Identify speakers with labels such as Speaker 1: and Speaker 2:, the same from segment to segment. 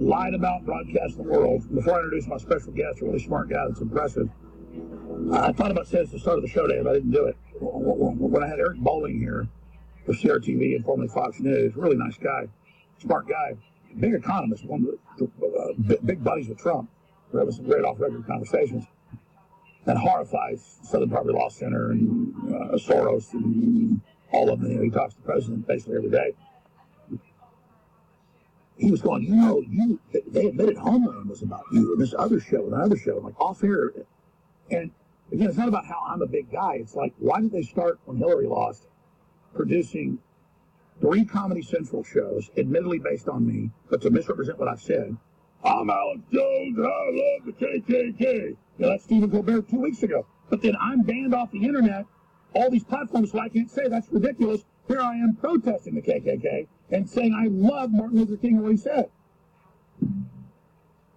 Speaker 1: lied about, broadcast the world. Before I introduce my special guest, a really smart guy that's impressive, I thought about saying this at the start of the show today, but I didn't do it. When I had Eric Bolling here for CRTV and formerly Fox News, really nice guy, smart guy, big economist, one of the big buddies with Trump. We're having some great off-record conversations. That horrifies Southern Poverty Law Center and Soros and all of them. You know, he talks to the president basically every day. He was going, they admitted Homeland was about you, and this other show, and another show, like off air. And again, it's not about how I'm a big guy. It's like, why did they start when Hillary lost, producing 3 Comedy Central shows, admittedly based on me, but to misrepresent what I've said? I'm Alex Jones, I love the KKK. You know, that's Stephen Colbert 2 weeks ago. But then I'm banned off the internet, all these platforms, so I can't say that's ridiculous. Here I am protesting the KKK and saying I love Martin Luther King and what he said.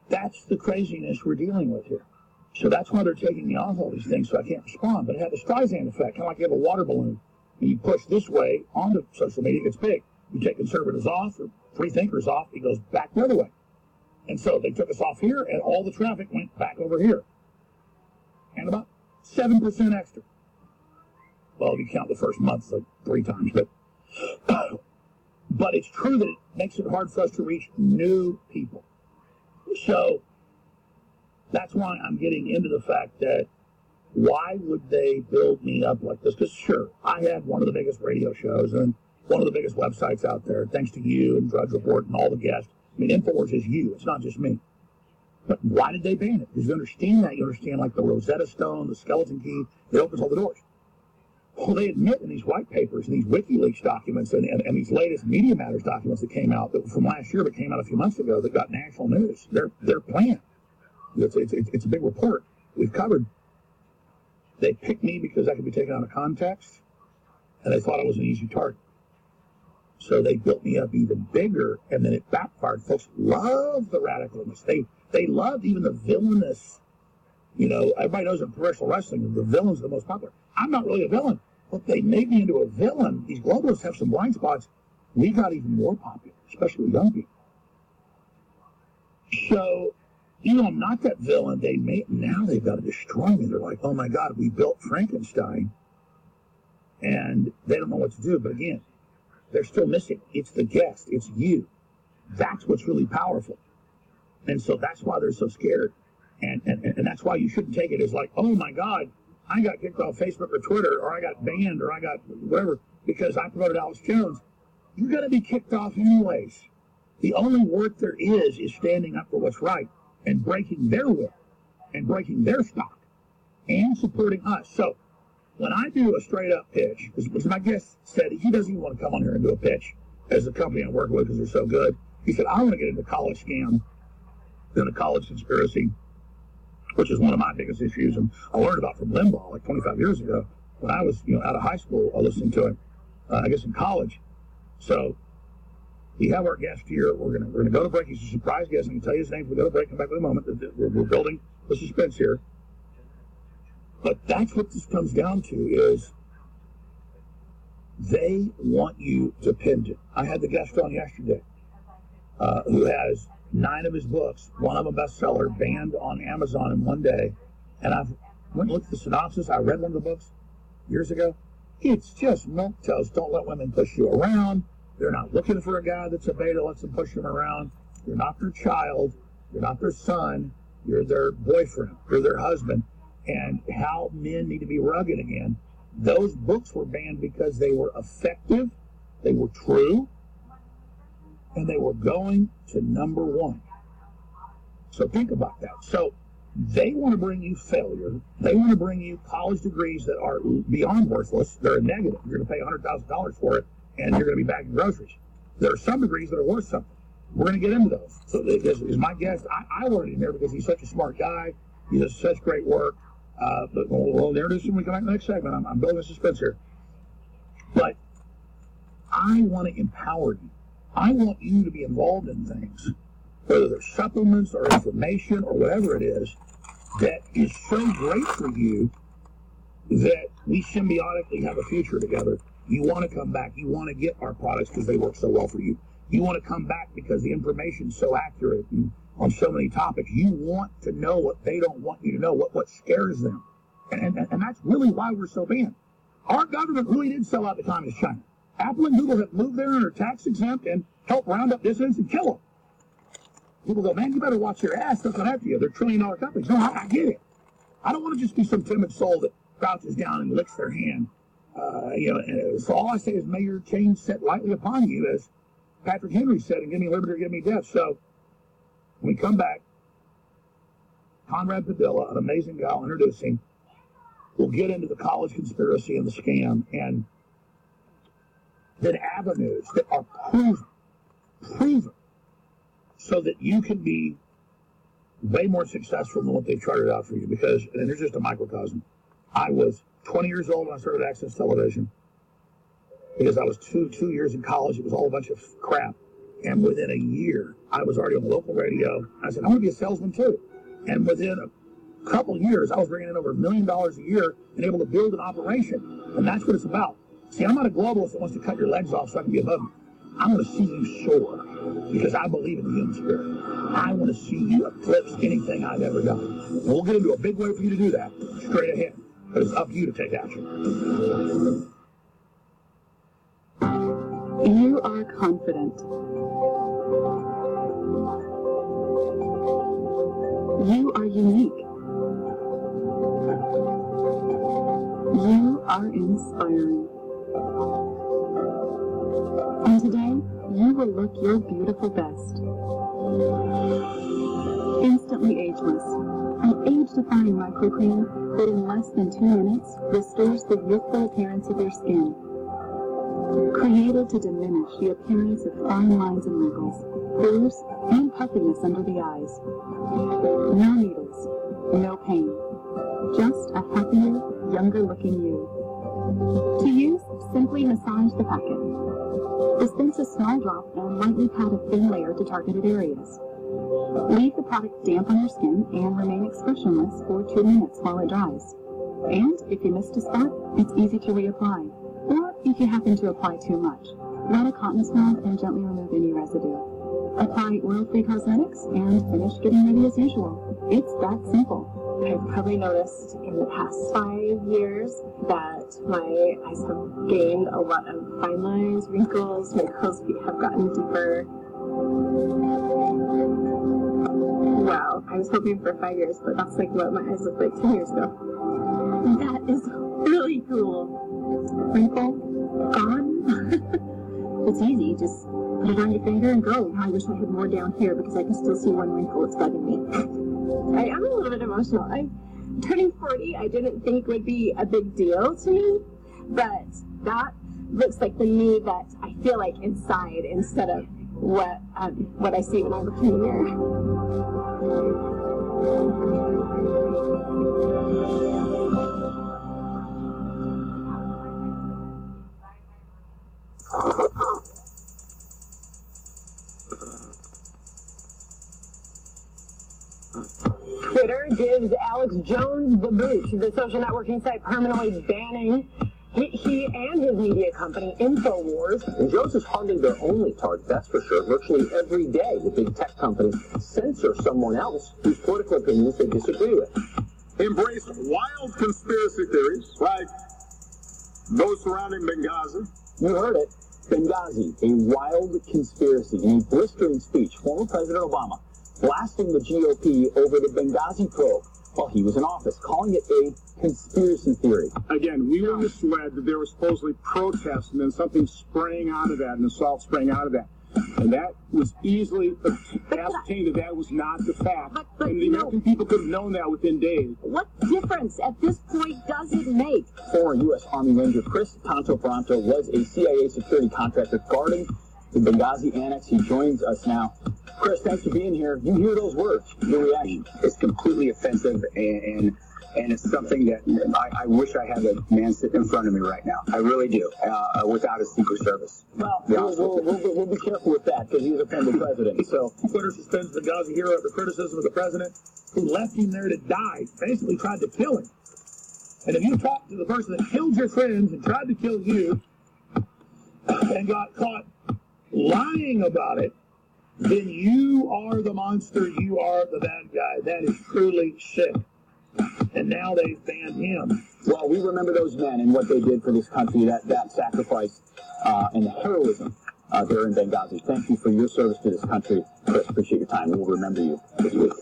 Speaker 1: That's the craziness we're dealing with here. So that's why they're taking me off all these things, so I can't respond. But it had the Streisand effect, kind of like you have a water balloon. And you push this way onto social media, it gets big. You take conservatives off or free thinkers off, it goes back the other way. And so they took us off here, and all the traffic went back over here. And about 7% extra. Well, if you count the first month, it's like 3 times. But it's true that it makes it hard for us to reach new people. So that's why I'm getting into the fact that why would they build me up like this? Because sure, I had one of the biggest radio shows and one of the biggest websites out there, thanks to you and Drudge Report and all the guests. I mean, InfoWars is you. It's not just me. But why did they ban it? Because you understand that. You understand, like, the Rosetta Stone, the skeleton key. It opens all the doors. Well, they admit in these white papers and these WikiLeaks documents and these latest Media Matters documents that came out from last year but came out a few months ago that got national news. Their plan. It's a big report we've covered. They picked me because I could be taken out of context, and they thought I was an easy target. So they built me up even bigger, and then it backfired. Folks love the radicalness. They loved even the villainous. You know, everybody knows in professional wrestling, the villain's the most popular. I'm not really a villain, but they made me into a villain. These globalists have some blind spots. We got even more popular, especially with young people. So, I'm not that villain. Now they've got to destroy me. They're like, oh my God, we built Frankenstein, and they don't know what to do. But again, they're still missing. It's the guest. It's you. That's what's really powerful. And so that's why they're so scared. And that's why you shouldn't take it as like, oh my God, I got kicked off Facebook or Twitter, or I got banned, or I got whatever, because I promoted Alex Jones. You're going to be kicked off anyways. The only work there is standing up for what's right and breaking their will and breaking their stock and supporting us. So when I do a straight-up pitch, because my guest said he doesn't even want to come on here and do a pitch as the company I work with because they're so good. He said, I want to get into college scam and a college conspiracy, which is one of my biggest issues. And I learned about from Limbaugh like 25 years ago when I was out of high school. I listened to him, I guess, in college. So we have our guest here. We're gonna go to break. He's a surprise guest. I can tell you his name. We go to break. Come back in a moment. We're building the suspense here. But that's what this comes down to is they want you dependent. I had the guest on yesterday who has 9 of his books, one of them a bestseller, banned on Amazon in one day. And I went and looked at the synopsis. I read one of the books years ago. It's just milquetoast. Don't let women push you around. They're not looking for a guy that's a beta, lets them push them around. You're not their child. You're not their son. You're their boyfriend. You're their husband. And how men need to be rugged again. Those books were banned because they were effective, they were true, and they were going to number 1. So think about that. So they want to bring you failure. They want to bring you college degrees that are beyond worthless. They're a negative. You're going to pay $100,000 for it, and you're going to be bagging groceries. There are some degrees that are worth something. We're going to get into those. So this is my guest. I wanted him here because he's such a smart guy. He does such great work. But we'll introduce him when we come back to the next segment. I'm building a suspense here. But I want to empower you. I want you to be involved in things, whether they're supplements or information or whatever it is, that is so great for you that we symbiotically have a future together. You want to come back. You want to get our products because they work so well for you. You want to come back because the information's so accurate and on so many topics. You want to know what they don't want you to know, what scares them. And that's really why we're so banned. Our government really did sell out to Communist China. Apple and Google have moved there and are tax exempt and help round up dissidents and kill them. People go, man, you better watch your ass. They'll come after you. They're trillion-dollar companies. No, I get it. I don't want to just be some timid soul that crouches down and licks their hand. So all I say is, may your chains set lightly upon you, as Patrick Henry said, and give me liberty or give me death. So when we come back, Conrad Padilla, an amazing guy, I'll introduce him. We'll get into the college conspiracy and the scam, and then avenues that are proven, so that you can be way more successful than what they charted out for you. Because, and there's just a microcosm. I was 20 years old when I started Access Television. Because I was two years in college, it was all a bunch of crap. And within a year, I was already on local radio. I said, I want to be a salesman too. And within a couple of years, I was bringing in over $1 million a year and able to build an operation. And that's what it's about. See, I'm not a globalist that wants to cut your legs off so I can be above you. I want to see you soar because I believe in the human spirit. I want to see you eclipse anything I've ever done. And we'll get into a big way for you to do that straight ahead. But it's up to you to take action.
Speaker 2: You are confident. You are unique. You are inspiring. And today, you will look your beautiful best. Instantly ageless, an age-defying microcream that in less than 2 minutes restores the youthful appearance of your skin. Created to diminish the appearance of fine lines and wrinkles, pores, and puffiness under the eyes. No needles, no pain. Just a happier, younger-looking you. To use, simply massage the packet. Dispense a small drop and lightly pat a thin layer to targeted areas. Leave the product damp on your skin and remain expressionless for 2 minutes while it dries. And if you missed a spot, it's easy to reapply. Or if you happen to apply too much, let a cotton swab and gently remove any residue. Apply oil-free cosmetics and finish getting ready as usual. It's that simple.
Speaker 3: I've probably noticed in the past 5 years that my eyes have gained a lot of fine lines, wrinkles, my crow's feet have gotten deeper. Wow, I was hoping for 5 years, but that's like what my eyes looked like 10 years ago. That is really cool. Wrinkle gone. It's easy, just put it on your finger and go. I wish I had more down here because I can still see one wrinkle. It's bugging me. I am a little bit emotional. Turning 40, I didn't think would be a big deal to me, but that looks like the me that I feel like inside instead of what I see when I look in the mirror.
Speaker 4: Twitter gives Alex Jones the boot. The social networking site permanently banning he and his media company, InfoWars.
Speaker 5: And Jones is hardly their only target, that's for sure. Virtually every day, the big tech companies censor someone else whose political opinions they disagree with.
Speaker 6: Embrace wild conspiracy theories, like those surrounding Benghazi.
Speaker 5: You heard it. Benghazi, a wild conspiracy. In a blistering speech, former President Obama blasting the GOP over the Benghazi probe while he was in office, calling it a conspiracy theory.
Speaker 6: Again, we were misled that there was supposedly protests and then something spraying out of that, an assault spraying out of that. And that was easily ascertained that was not the fact.
Speaker 3: But
Speaker 6: and the American people could have known that within days.
Speaker 3: What difference at this point does it make?
Speaker 5: Former U.S. Army Ranger Chris Tanto-Paronto was a CIA security contractor guarding the Benghazi annex. He joins us now. Chris, thanks for being here. You hear those words. Your reaction?
Speaker 7: It's completely offensive, and it's something that I wish I had a man sitting in front of me right now. I really do, without a Secret Service.
Speaker 5: Well, we'll be careful with that because he's a former president. So
Speaker 1: Twitter suspends the Benghazi hero after criticism of the president who left him there to die, basically tried to kill him. And if you talk to the person that killed your friends and tried to kill you and got caught lying about it, then you are the monster. You are the bad guy. That is truly sick. And now they've banned him.
Speaker 5: Well, we remember those men and what they did for this country, that sacrifice and the heroism there in Benghazi. Thank you for your service to this country. Chris, appreciate your time. We'll remember you this week.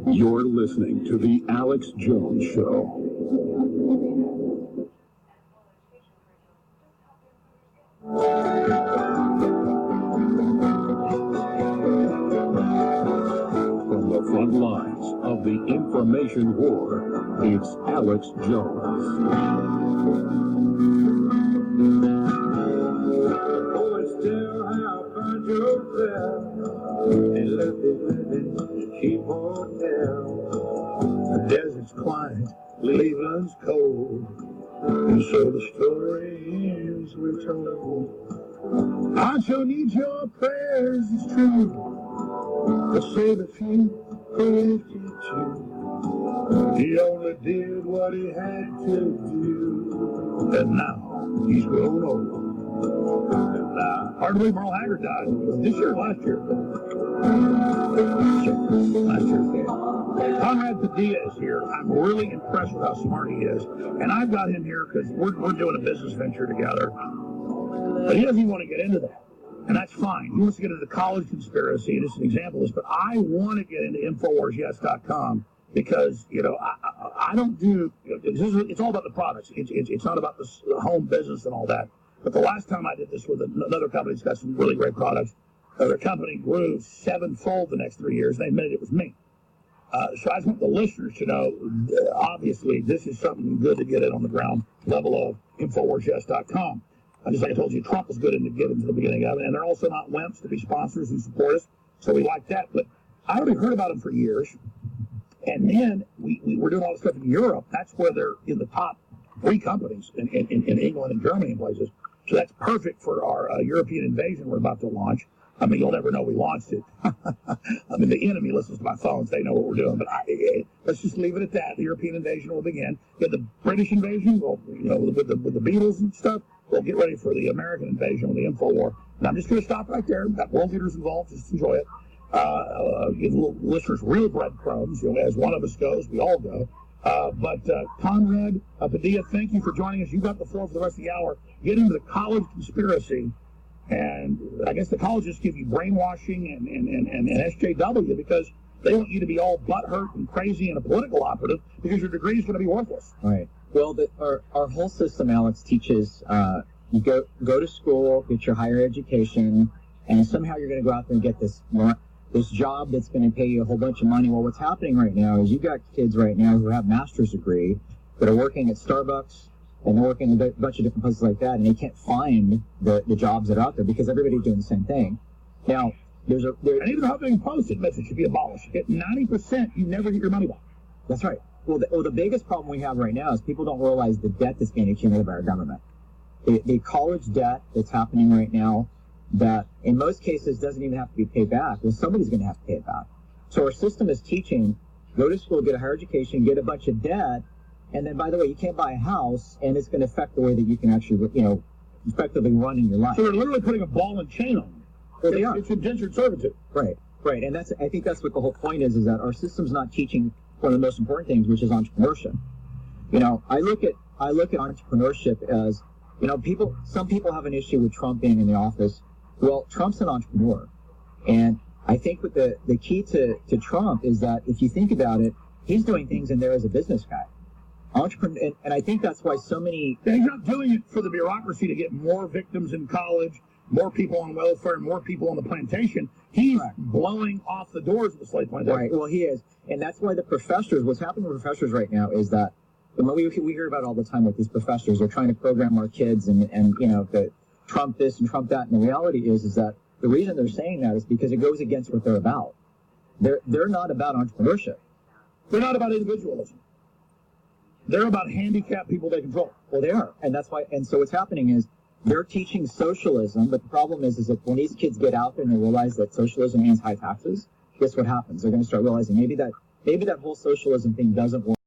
Speaker 6: You're listening to The Alex Jones Show. From the front lines of the information war, it's Alex Jones. Boys, tell how I find yourself and let it living keep on down.
Speaker 1: The desert's quiet, Cleveland's cold, and so the stories we're told. Pancho needs your prayers, it's true, to save a few who lifted you. He only did what he had to do, and now he's grown old. Hard to believe Merle Haggard died this year or last year. Last year. Conrad Padilla is here. I'm really impressed with how smart he is. And I've got him here because we're doing a business venture together. But he doesn't even want to get into that. And that's fine. He wants to get into the college conspiracy, and it's an example of this. But I want to get into InfoWarsYes.com because, I don't do, it's all about the products. It's not about the home business and all that. But the last time I did this with another company that's got some really great products, their company grew 7-fold the next 3 years. They admitted it was me. So I just want the listeners to know, obviously, this is something good to get it on the ground level of InfoWarsYes.com. Just like I told you, Trump was good to get into the beginning of it, and they're also not wimps to be sponsors and support us, so we like that. But I already heard about them for years, and then we were doing all this stuff in Europe. That's where they're in the top 3 companies in England and Germany and places. So that's perfect for our European invasion we're about to launch. I mean, you'll never know we launched it. I mean, the enemy listens to my phones. They know what we're doing. But let's just leave it at that. The European invasion will begin. Get the British invasion, well, with the Beatles and stuff. We'll get ready for the American invasion with the InfoWar. And I'm just going to stop right there. Got world leaders involved. Just enjoy it. Give the listeners real breadcrumbs. As one of us goes, we all go. But Conrad Padilla, thank you for joining us. You got the floor for the rest of the hour. Get into the college conspiracy. And I guess the colleges give you brainwashing and SJW because they want you to be all butthurt and crazy and a political operative because your degree is going to be worthless.
Speaker 8: Right. Well, our whole system, Alex, teaches you go to school, get your higher education, and somehow you're going to go out there and get this job that's going to pay you a whole bunch of money. Well, what's happening right now is you've got kids right now who have master's degree that are working at Starbucks and they're working a bunch of different places like that, and they can't find the jobs that are out there because everybody's doing the same thing. Now,
Speaker 1: and even the Huffington Post admits it should be abolished. At 90%, you never get your money back.
Speaker 8: That's right. Well, the biggest problem we have right now is people don't realize the debt that's being accumulated by our government. The college debt that's happening right now that in most cases doesn't even have to be paid back. Well, somebody's going to have to pay it back. So our system is teaching, go to school, get a higher education, get a bunch of debt, and then, by the way, you can't buy a house, and it's going to affect the way that you can actually, effectively run in your life.
Speaker 1: So they're literally putting a ball and chain on you.
Speaker 8: Well, they are.
Speaker 1: It's indentured servitude.
Speaker 8: Right. And I think that's what the whole point is that our system's not teaching one of the most important things, which is entrepreneurship. I look at entrepreneurship as, some people have an issue with Trump being in the office. Well, Trump's an entrepreneur. And I think what the key to Trump is that if you think about it, he's doing things in there as a business guy. Entrepreneur, and I think that's why so many...
Speaker 1: He's not doing it for the bureaucracy to get more victims in college, more people on welfare, more people on the plantation. He's blowing off the doors of the slave plantation.
Speaker 8: Right, well, he is. And that's why the professors, what's happening with professors right now is that, we hear about all the time with these professors are trying to program our kids and the Trump this and Trump that. And the reality is that the reason they're saying that is because it goes against what they're about. They're not about entrepreneurship.
Speaker 1: They're not about individualism. They're about handicapped people they control.
Speaker 8: Well, they are. And that's why, and so what's happening is they're teaching socialism, but the problem is that when these kids get out there and they realize that socialism means high taxes, guess what happens? They're going to start realizing maybe that whole socialism thing doesn't work.